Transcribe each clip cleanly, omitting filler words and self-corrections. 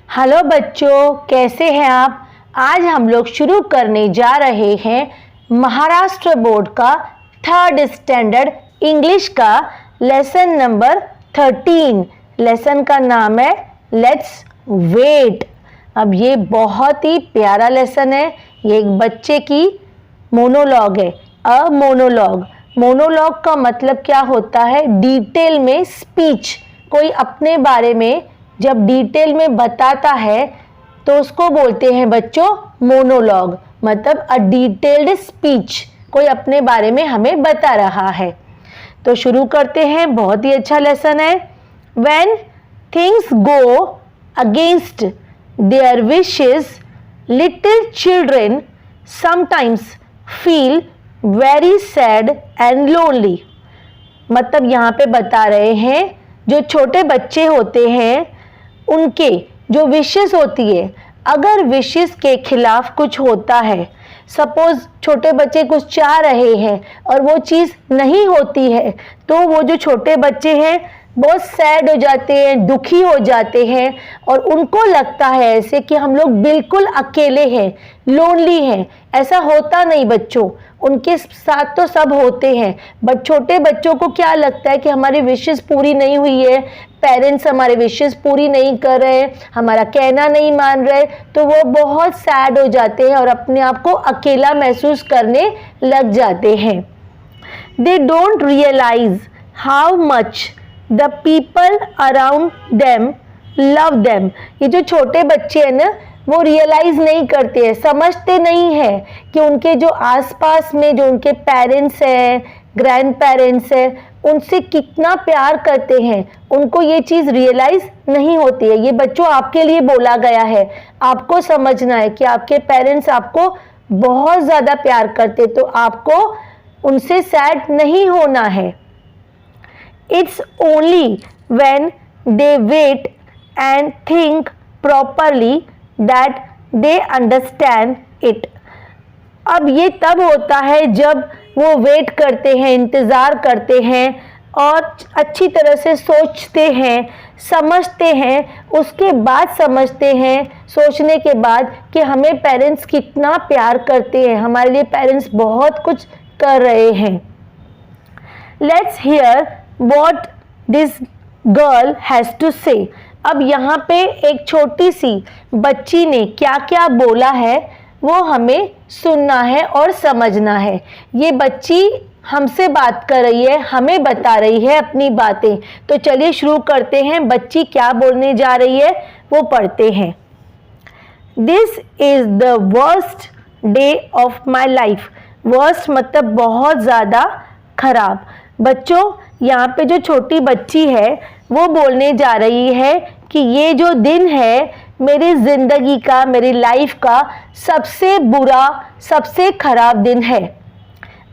Hello बच्चों, कैसे हैं आप। आज हम लोग शुरू करने जा रहे हैं महाराष्ट्र बोर्ड का 3rd स्टैंडर्ड इंग्लिश का लेसन नंबर 13। लेसन का नाम है लेट्स वेट। अब ये बहुत ही प्यारा लेसन है। ये एक बच्चे की मोनोलॉग है। अ मोनोलॉग का मतलब क्या होता है? डिटेल में स्पीच। कोई अपने बारे में जब डिटेल में बताता है तो उसको बोलते हैं बच्चों मोनोलॉग, मतलब अ डिटेल्ड स्पीच। कोई अपने बारे में हमें बता रहा है। तो शुरू करते हैं। बहुत ही अच्छा लेसन है। When things go against their wishes little children sometimes feel very sad and lonely. मतलब यहाँ पे बता रहे हैं जो छोटे बच्चे होते हैं उनके जो विशेस होती है, अगर विशेस के खिलाफ कुछ होता है, सपोज छोटे बच्चे कुछ चाह रहे हैं और वो चीज़ नहीं होती है, तो वो जो छोटे बच्चे हैं बहुत सैड हो जाते हैं, दुखी हो जाते हैं और उनको लगता है ऐसे कि हम लोग बिल्कुल अकेले हैं, लोनली हैं। ऐसा होता नहीं बच्चों, उनके साथ तो सब होते हैं, बट छोटे बच्चों को क्या लगता है कि हमारी विशेस पूरी नहीं हुई है, पेरेंट्स हमारे विशेस पूरी नहीं कर रहे हैं, हमारा कहना नहीं मान रहे, तो वो बहुत सैड हो जाते हैं और अपने आप को अकेला महसूस करने लग जाते हैं। They don't realize how much the people around them love them. ये जो छोटे बच्चे हैं ना, वो रियलाइज नहीं करते हैं, समझते नहीं है कि उनके जो आसपास में जो उनके पेरेंट्स हैं, ग्रैंड पेरेंट्स हैं, उनसे कितना प्यार करते हैं। उनको ये चीज़ रियलाइज नहीं होती है। ये बच्चों आपके लिए बोला गया है। आपको समझना है कि आपके पेरेंट्स आपको बहुत ज़्यादा प्यार करते, तो आपको उनसे सैड नहीं होना है। It's only when they wait and think properly that they understand it. अब ये तब होता है जब वो वेट करते हैं, इंतज़ार करते हैं और अच्छी तरह से सोचते हैं, समझते हैं, उसके बाद समझते हैं, सोचने के बाद कि हमें पेरेंट्स कितना प्यार करते हैं, हमारे लिए पेरेंट्स बहुत कुछ कर रहे हैं। Let's hear what this girl has to say. अब यहाँ पे एक छोटी सी बच्ची ने क्या क्या बोला है वो हमें सुनना है और समझना है। ये बच्ची हमसे बात कर रही है, हमें बता रही है अपनी बातें। तो चलिए शुरू करते हैं। बच्ची क्या बोलने जा रही है वो पढ़ते हैं। This is the worst day of my life. Worst मतलब बहुत ज़्यादा खराब। बच्चों यहाँ पे जो छोटी बच्ची है वो बोलने जा रही है कि ये जो दिन है मेरी ज़िंदगी का, मेरी लाइफ का सबसे बुरा, सबसे खराब दिन है।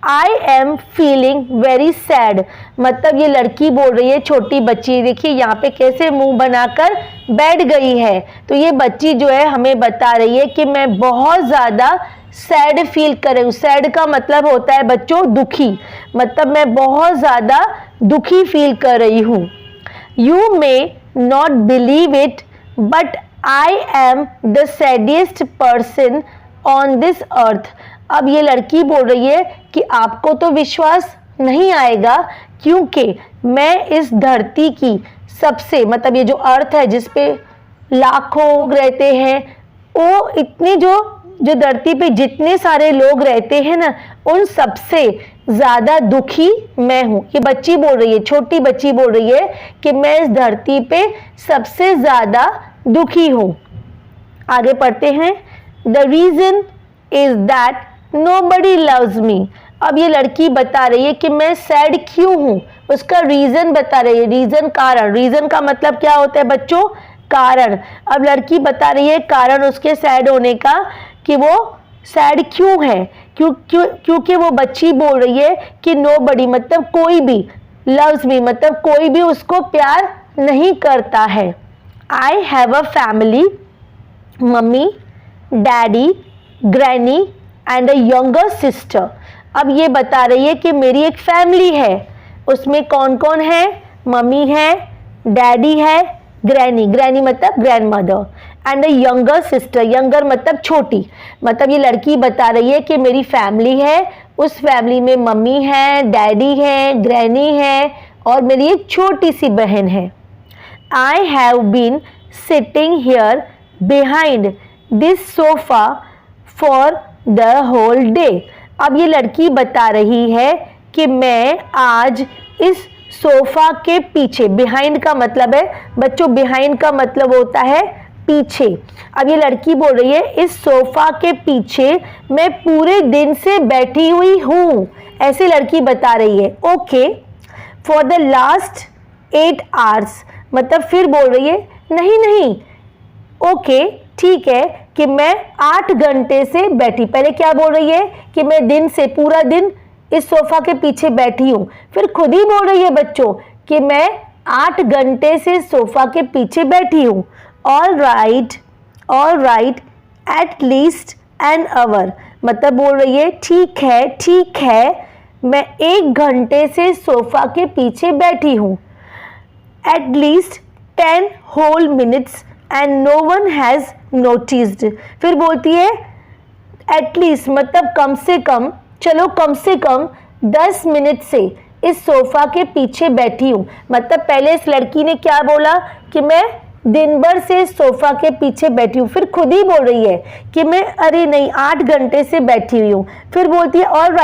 I am feeling very sad. मतलब ये लड़की बोल रही है, छोटी बच्ची, देखिए यहाँ पे कैसे मुंह बनाकर बैठ गई है। तो ये बच्ची जो है हमें बता रही है कि मैं बहुत ज़्यादा सैड फील कर रही हूँ। सैड का मतलब होता है बच्चों दुखी, मतलब मैं बहुत ज़्यादा दुखी फील कर रही हूँ। You may not believe it but I am the saddest person on this earth. अब ये लड़की बोल रही है कि आपको तो विश्वास नहीं आएगा क्योंकि मैं इस धरती की सबसे, मतलब ये जो अर्थ है जिस पे लाखों लोग रहते हैं, वो इतनी जो धरती पे जितने सारे लोग रहते हैं ना, उन सबसे ज़्यादा दुखी मैं हूँ। ये बच्ची बोल रही है, छोटी बच्ची बोल रही है कि मैं इस धरती पे सबसे ज़्यादा दुखी हूँ। आगे पढ़ते हैं। The reason is that nobody loves me. अब ये लड़की बता रही है कि मैं सैड क्यों हूँ, उसका रीज़न बता रही है। रीज़न, कारण। रीज़न का मतलब क्या होता है बच्चों? कारण। अब लड़की बता रही है कारण उसके सैड होने का कि वो सैड क्यों है। क्योंकि वो बच्ची बोल रही है कि नोबडी मतलब कोई भी, लव्स मी मतलब कोई भी उसको प्यार नहीं करता है। I have a family, mummy, daddy, granny and a younger sister. अब ये बता रही है कि मेरी एक फैमिली है, उसमें कौन कौन है? मम्मी है, डैडी है, ग्रैनी, ग्रैनी मतलब grand mother, and a younger sister, younger मतलब छोटी, मतलब ये लड़की बता रही है कि मेरी फैमिली है, उस फैमिली में मम्मी है, डैडी है, ग्रैनी है और मेरी एक छोटी सी बहन है। I have been sitting here behind this sofa for the whole day. अब ये लड़की बता रही है कि मैं आज इस सोफा के पीछे, बिहाइंड का मतलब है बच्चों, बिहाइंड का मतलब होता है पीछे। अब ये लड़की बोल रही है इस सोफा के पीछे मैं पूरे दिन से बैठी हुई हूं, ऐसे लड़की बता रही है। Okay, for the last 8 hours, मतलब फिर बोल रही है नहीं नहीं, ओके ठीक है कि मैं 8 घंटे से बैठी, पहले क्या बोल रही है कि मैं दिन से, पूरा दिन इस सोफा के पीछे बैठी हूं, फिर खुद ही बोल रही है बच्चों कि मैं 8 घंटे से सोफा के पीछे बैठी हूं। All right at least an hour, मतलब बोल रही है ठीक है मैं 1 घंटे से सोफा के पीछे बैठी हूं। At least 10 whole minutes and no one has noticed, फिर बोलती है एटलीस्ट मतलब कम से कम, चलो कम से कम 10 मिनट से इस सोफा के पीछे बैठी हूँ। मतलब पहले इस लड़की ने क्या बोला कि मैं दिन भर से सोफा के पीछे बैठी हूँ, फिर खुद ही बोल रही है कि मैं अरे नहीं 8 घंटे से बैठी हुई हूँ, फिर बोलती है ऑल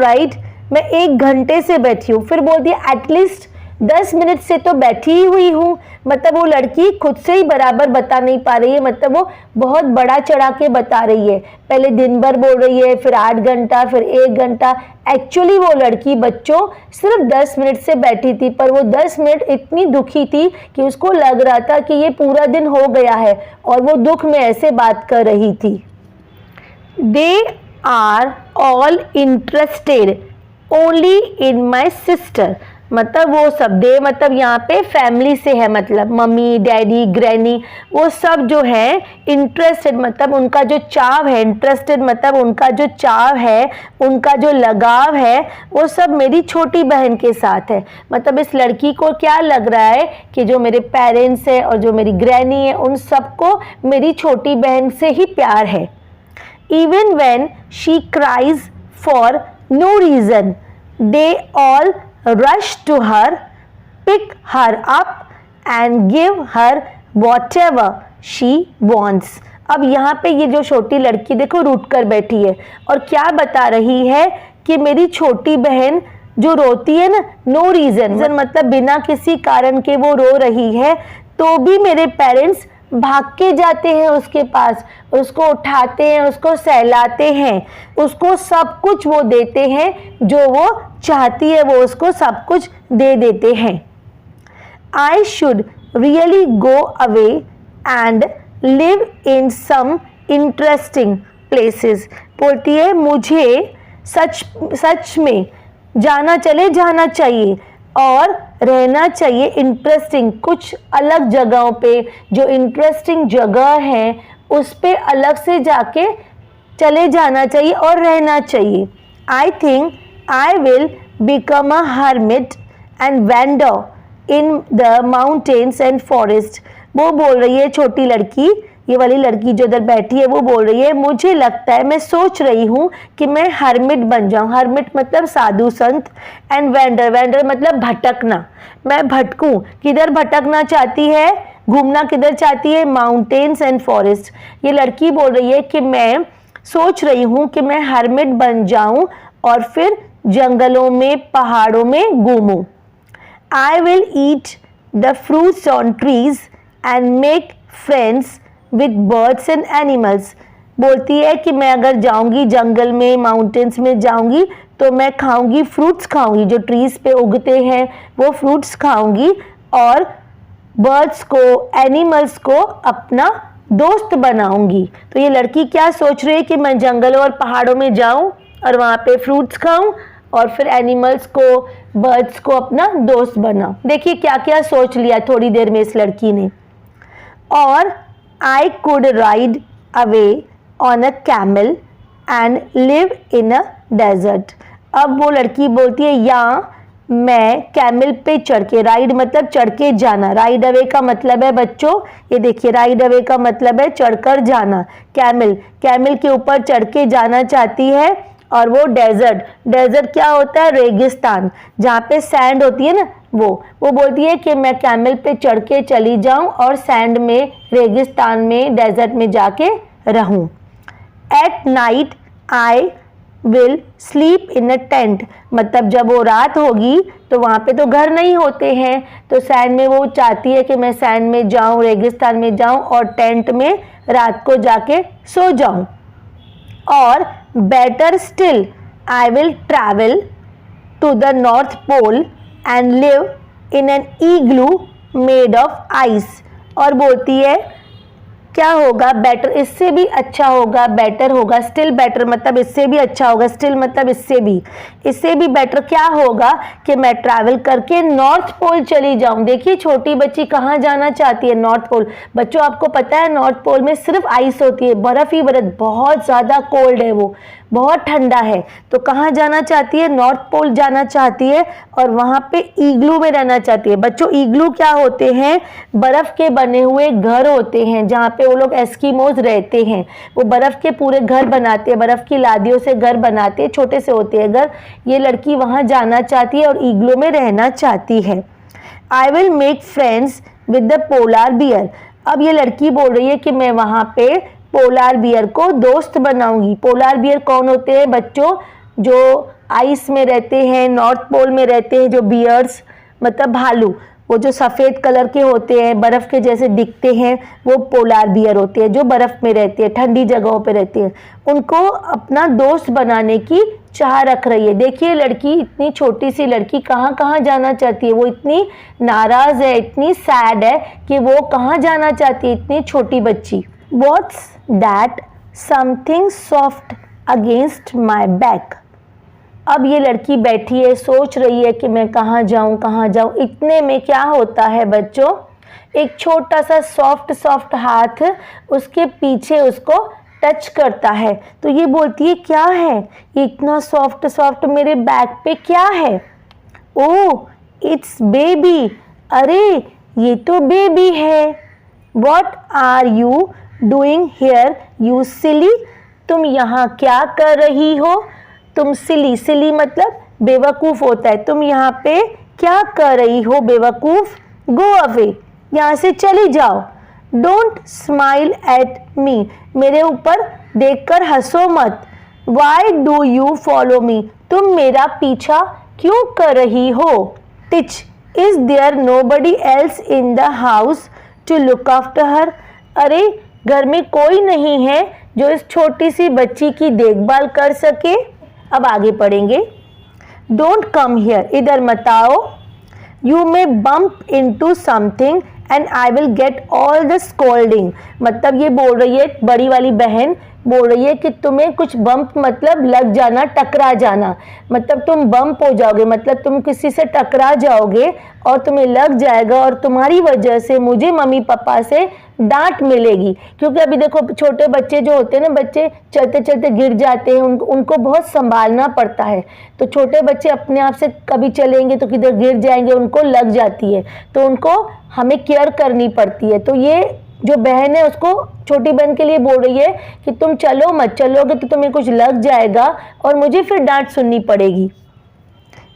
राइट मैं 1 घंटे से बैठी हूँ, फिर बोलती है एटलीस्ट 10 मिनट से तो बैठी ही हुई हूँ। मतलब वो लड़की खुद से ही बराबर बता नहीं पा रही है, मतलब वो बहुत बड़ा चढ़ा के बता रही है, पहले दिन भर बोल रही है, फिर 8 घंटा, फिर 1 घंटा। एक्चुअली वो लड़की बच्चों सिर्फ 10 मिनट से बैठी थी, पर वो 10 मिनट इतनी दुखी थी कि उसको लग रहा था कि ये पूरा दिन हो गया है और वो दुख में ऐसे बात कर रही थी। They are all interested only in my sister, मतलब वो सब, दे मतलब यहाँ पे फैमिली से है, मतलब मम्मी डैडी ग्रैनी, वो सब जो है इंटरेस्टेड मतलब उनका जो चाव है, इंटरेस्टेड मतलब उनका जो चाव है, उनका जो लगाव है वो सब मेरी छोटी बहन के साथ है। मतलब इस लड़की को क्या लग रहा है कि जो मेरे पेरेंट्स है और जो मेरी ग्रैनी है उन सबको मेरी छोटी बहन से ही प्यार है। Even when she cries for no reason they all rush to her, pick her up and give her whatever she wants। अब यहाँ पे ये जो छोटी लड़की देखो रूठ कर बैठी है और क्या बता रही है कि मेरी छोटी बहन जो रोती है ना, नो रीज़न मतलब बिना किसी कारण के वो रो रही है, तो भी मेरे पेरेंट्स भाग के जाते हैं उसके पास, उसको उठाते हैं, उसको सहलाते हैं, उसको सब कुछ वो देते हैं, जो वो चाहती है वो उसको सब कुछ दे देते हैं। I should really go away and live in some interesting places, बोलती है मुझे सच में जाना चाहिए और रहना चाहिए इंटरेस्टिंग, कुछ अलग जगहों पे, जो इंटरेस्टिंग जगह है उस पे अलग से जाके चले जाना चाहिए और रहना चाहिए। I think I will become a hermit and wander in the mountains and forest, वो बोल रही है छोटी लड़की, ये वाली लड़की जो उधर बैठी है वो बोल रही है मुझे लगता है, मैं सोच रही हूँ कि मैं हर्मिट बन जाऊँ, हर्मिट मतलब साधु संत, एंड वेंडर, वेंडर मतलब भटकना, मैं भटकूँ, किधर भटकना चाहती है, घूमना किधर चाहती है, माउंटेन्स एंड फॉरेस्ट। ये लड़की बोल रही है कि मैं सोच रही हूँ कि मैं हर्मिट बन जाऊँ और फिर जंगलों में पहाड़ों में घूमूँ। I will eat the fruits on trees and make friends with birds and animals, बोलती है कि मैं अगर जाऊंगी जंगल में, माउंटेन्स में जाऊंगी तो मैं खाऊंगी, फ्रूट्स खाऊंगी, जो ट्रीज पे उगते हैं वो फ्रूट्स खाऊंगी और बर्ड्स को, एनिमल्स को अपना दोस्त बनाऊंगी। तो ये लड़की क्या सोच रही है कि मैं जंगलों और पहाड़ों में जाऊं और वहाँ पे फ्रूट्स खाऊं और फिर एनिमल्स को, बर्ड्स को अपना दोस्त बनाऊं। देखिए क्या क्या सोच लिया थोड़ी देर में इस लड़की ने। और I could ride away on a camel and live in a desert। अब वो लड़की बोलती है या मैं कैमल पे चढ़ के, राइड मतलब चढ़ के जाना, राइड अवे का मतलब है बच्चों, ये देखिए राइड अवे का मतलब है चढ़कर जाना। कैमल, कैमल के ऊपर चढ़ के जाना चाहती है। और वो डेजर्ट, डेजर्ट क्या होता है? रेगिस्तान, जहाँ पे सैंड होती है ना, वो बोलती है कि मैं कैमल पे चढ़ के चली जाऊं और सैंड में, रेगिस्तान में, डेजर्ट में जाके रहूं। At night I will sleep in a tent, मतलब जब वो रात होगी तो वहाँ पे तो घर नहीं होते हैं, तो सैंड में वो चाहती है कि मैं सैंड में जाऊं, रेगिस्तान में जाऊं और टेंट में रात को जाके सो जाऊं। और better still I will travel to the north pole and live in an igloo made of ice. और बोलती है क्या होगा? बेटर, इससे भी अच्छा होगा, बेटर होगा, स्टिल बेटर मतलब इससे भी अच्छा होगा, स्टिल मतलब इससे भी बेटर क्या होगा कि मैं ट्रैवल करके नॉर्थ पोल चली जाऊं। देखिए छोटी बच्ची कहाँ जाना चाहती है? North pole. बच्चों आपको पता है नॉर्थ पोल में सिर्फ आइस होती है, बर्फ ही बर्फ, बहुत ज़्यादा कोल्ड है, वो बहुत ठंडा है। तो कहाँ जाना चाहती है? नॉर्थ पोल जाना चाहती है और वहाँ पे इग्लू में रहना चाहती है। बच्चों इग्लू क्या होते हैं? बर्फ के बने हुए घर होते हैं जहाँ पे वो लोग एस्किमोज रहते हैं। वो बर्फ के पूरे घर बनाते हैं, बर्फ की लादियों से घर बनाते हैं, छोटे से होते हैं घर। ये लड़की वहाँ जाना चाहती है और इग्लू में रहना चाहती है। I will make friends with the polar bear. अब ये लड़की बोल रही है कि मैं वहाँ पे पोलार बियर को दोस्त बनाऊंगी। पोलार बियर कौन होते हैं बच्चों? जो आइस में रहते हैं, नॉर्थ पोल में रहते हैं, जो बियर्स मतलब भालू, वो जो सफ़ेद कलर के होते हैं, बर्फ़ के जैसे दिखते हैं, वो पोलार बियर होते हैं, जो बर्फ़ में रहते हैं, ठंडी जगहों पे रहते हैं। उनको अपना दोस्त बनाने की चाह रख रही है। देखिए लड़की, इतनी छोटी सी लड़की कहाँ कहाँ जाना चाहती है, वो इतनी नाराज़ है, इतनी सैड है कि वो कहाँ जाना चाहती है, इतनी छोटी बच्ची। What's that? Something soft against my back. अब ये लड़की बैठी है, सोच रही है कि मैं कहाँ जाऊँ कहाँ जाऊँ। इतने में क्या होता है बच्चों? एक छोटा सा सॉफ्ट हाथ उसके पीछे उसको टच करता है। तो ये बोलती है क्या है ये इतना सॉफ्ट मेरे बैक पे क्या है? ओह इट्स बेबी, अरे ये तो बेबी है। What are you doing here you silly? तुम यहाँ क्या कर रही हो? तुम सिली मतलब बेवकूफ़ होता है। तुम यहाँ पे क्या कर रही हो बेवकूफ़? गो अवे, यहाँ से चली जाओ। डोंट स्माइल एट मी, मेरे ऊपर देखकर हंसो मत। Why do you follow me, तुम मेरा पीछा क्यों कर रही हो? टिच, is there nobody else in the house to look after her? अरे घर में कोई नहीं है जो इस छोटी सी बच्ची की देखभाल कर सके। अब आगे पढ़ेंगे। डोंट कम हियर, इधर मत आओ। You may bump into something and I will get all the scolding. मतलब ये बोल रही है, बड़ी वाली बहन बोल रही है कि तुम्हें कुछ बम्प मतलब लग जाना, टकरा जाना, मतलब तुम बम्प हो जाओगे, मतलब तुम किसी से टकरा जाओगे और तुम्हें लग जाएगा और तुम्हारी वजह से मुझे मम्मी पापा से डांट मिलेगी। क्योंकि अभी देखो छोटे बच्चे जो होते हैं ना, बच्चे चलते चलते गिर जाते हैं, उनको बहुत संभालना पड़ता है। तो छोटे बच्चे अपने आप से कभी चलेंगे तो किधर गिर जाएंगे, उनको लग जाती है, तो उनको हमें केयर करनी पड़ती है। तो ये जो बहन है उसको, छोटी बहन के लिए बोल रही है कि तुम चलो मत, चलोगे तो तुम्हें कुछ लग जाएगा और मुझे फिर डांट सुननी पड़ेगी।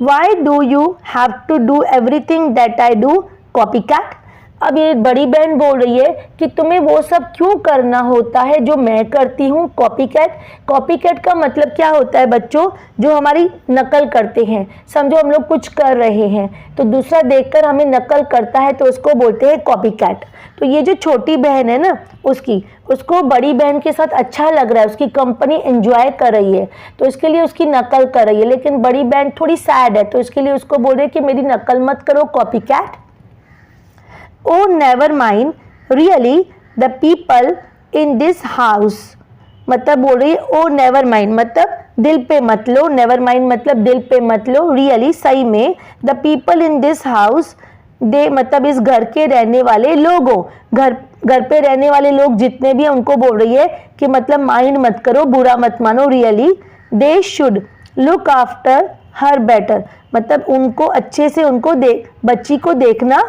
Why do you have to do everything that I do? Copycat. अब ये बड़ी बहन बोल रही है कि तुम्हें वो सब क्यों करना होता है जो मैं करती हूँ। कॉपीकैट, कॉपीकैट का मतलब क्या होता है बच्चों? जो हमारी नकल करते हैं। समझो हम लोग कुछ कर रहे हैं तो दूसरा देखकर हमें नकल करता है तो उसको बोलते हैं कॉपीकैट। तो ये जो छोटी बहन है ना, उसको बड़ी बहन के साथ अच्छा लग रहा है, उसकी कंपनी एंजॉय कर रही है, तो इसके लिए उसकी नकल कर रही है। लेकिन बड़ी बहन थोड़ी सैड है तो इसके लिए उसको बोल रही है कि मेरी नकल मत करो copycat. Oh never mind, really the people in this house, मतलब बोल रही है ओ नेवर माइंड मतलब दिल पे मत लो, नेवर माइंड मतलब दिल पे मत लो, रियली सही में, the people in this house, they मतलब इस घर के रहने वाले लोगों, घर पे रहने वाले लोग जितने भी हैं उनको बोल रही है कि मतलब माइंड मत करो, बुरा मत मानो, really they should look after her better, मतलब उनको अच्छे से बच्ची को देखना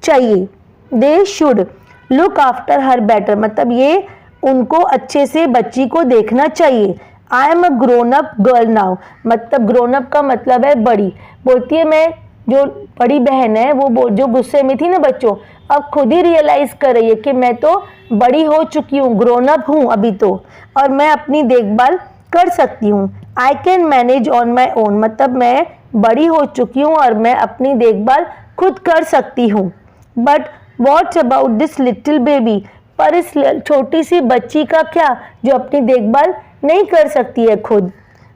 चाहिए। They should look after her better, मतलब ये उनको अच्छे से बच्ची को देखना चाहिए। I am a grown up girl now, मतलब ग्रोन अप का मतलब है बड़ी। बोलती है मैं, जो बड़ी बहन है वो जो गुस्से में थी ना बच्चों, अब खुद ही रियलाइज कर रही है कि मैं तो बड़ी हो चुकी हूँ, ग्रोन अप हूँ अभी तो, और मैं अपनी देखभाल कर सकती हूँ। I can manage on my own, मतलब मैं बड़ी हो चुकी हूँ और मैं अपनी देखभाल खुद कर सकती हूँ। But watts about this little baby, पर इस छोटी सी बच्ची का क्या जो अपनी देखभाल नहीं कर सकती है खुद।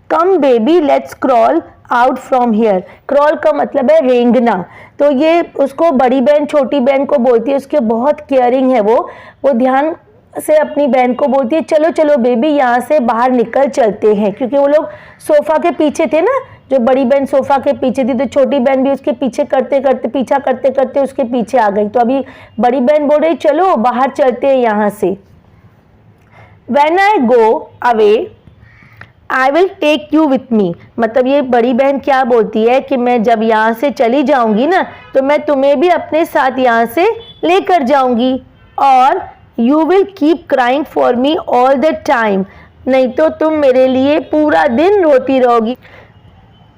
Come baby let's crawl out from here, crawl का मतलब है रेंगना। तो ये उसको बड़ी बहन छोटी बहन को बोलती है, उसके बहुत केयरिंग है वो ध्यान से अपनी बहन को बोलती है चलो चलो बेबी यहाँ से बाहर निकल चलते हैं, क्योंकि वो लोग सोफा के पीछे थे ना, जो बड़ी बहन सोफा के पीछे थी तो छोटी बहन भी उसके पीछे पीछा करते करते उसके पीछे आ गई। तो अभी बड़ी बहन बोल रही चलो बाहर चलते हैं यहाँ से। When I go away I will take you with me, मतलब ये बड़ी बहन क्या बोलती है कि मैं जब यहाँ से चली जाऊंगी ना तो मैं तुम्हें भी अपने साथ यहाँ से लेकर जाऊंगी। और you will keep crying for me all the time, नहीं तो तुम मेरे लिए पूरा दिन रोती रहोगी।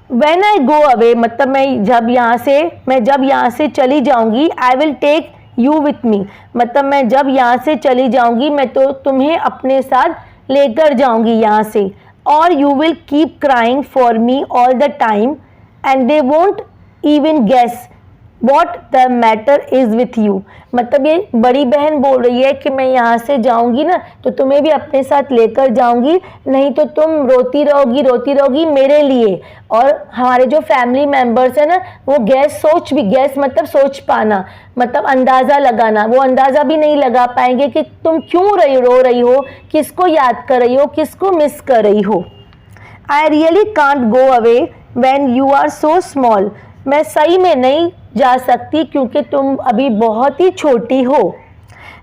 When I go away मतलब मैं जब यहाँ से चली जाऊंगी, I will take you with me, मतलब मैं जब यहाँ से चली जाऊंगी मैं तो तुम्हें अपने साथ लेकर जाऊंगी यहाँ से। और you will keep crying for me all the time and they won't even guess what the matter is with you, मतलब ये बड़ी बहन बोल रही है कि मैं यहाँ से जाऊंगी ना तो तुम्हें भी अपने साथ लेकर जाऊंगी, नहीं तो तुम रोती रहोगी मेरे लिए। और हमारे जो फैमिली मेंबर्स है ना वो गैस मतलब सोच पाना, मतलब अंदाज़ा लगाना, वो अंदाज़ा भी नहीं लगा पाएंगे कि तुम क्यों रो रही हो, किसको याद कर रही हो, किसको मिस कर रही हो। I really can't go away when you are so small, मैं सही में नहीं जा सकती क्योंकि तुम अभी बहुत ही छोटी हो।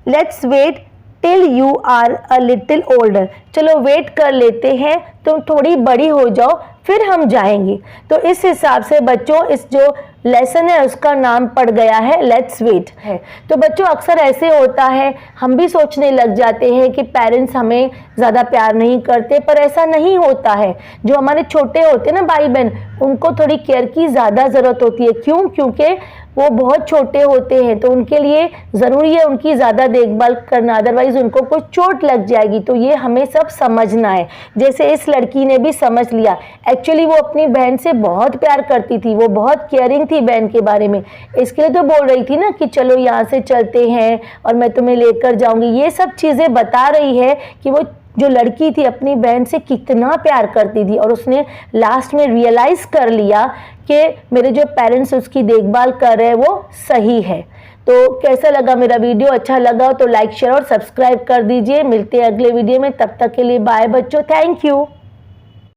Let's wait till you are a little older, चलो वेट कर लेते हैं तुम थोड़ी बड़ी हो जाओ फिर हम जाएंगे। तो इस हिसाब से बच्चों इस जो लेसन है उसका नाम पड़ गया है लेट्स वेट है। तो बच्चों अक्सर ऐसे होता है, हम भी सोचने लग जाते हैं कि पेरेंट्स हमें ज़्यादा प्यार नहीं करते, पर ऐसा नहीं होता है। जो हमारे छोटे होते हैं ना भाई बहन, उनको थोड़ी केयर की ज़्यादा ज़रूरत होती है। क्यों? क्योंकि वो बहुत छोटे होते हैं तो उनके लिए ज़रूरी है उनकी ज़्यादा देखभाल करना, अदरवाइज़ उनको कुछ चोट लग जाएगी। तो ये हमें सब समझना है। जैसे इस लड़की ने भी समझ लिया, एक्चुअली वो अपनी बहन से बहुत प्यार करती थी, वो बहुत केयरिंग थी बहन के बारे में, इसके लिए तो बोल रही थी ना कि चलो यहाँ से चलते हैं और मैं तुम्हें लेकर जाऊंगी। ये सब चीज़ें बता रही है कि वो जो लड़की थी अपनी बहन से कितना प्यार करती थी और उसने लास्ट में रियलाइज़ कर लिया कि मेरे जो पेरेंट्स उसकी देखभाल कर रहे हैं वो सही है। तो कैसा लगा मेरा वीडियो? अच्छा लगा तो लाइक शेयर और सब्सक्राइब कर दीजिए। मिलते हैं अगले वीडियो में, तब तक के लिए बाय बच्चों, थैंक यू।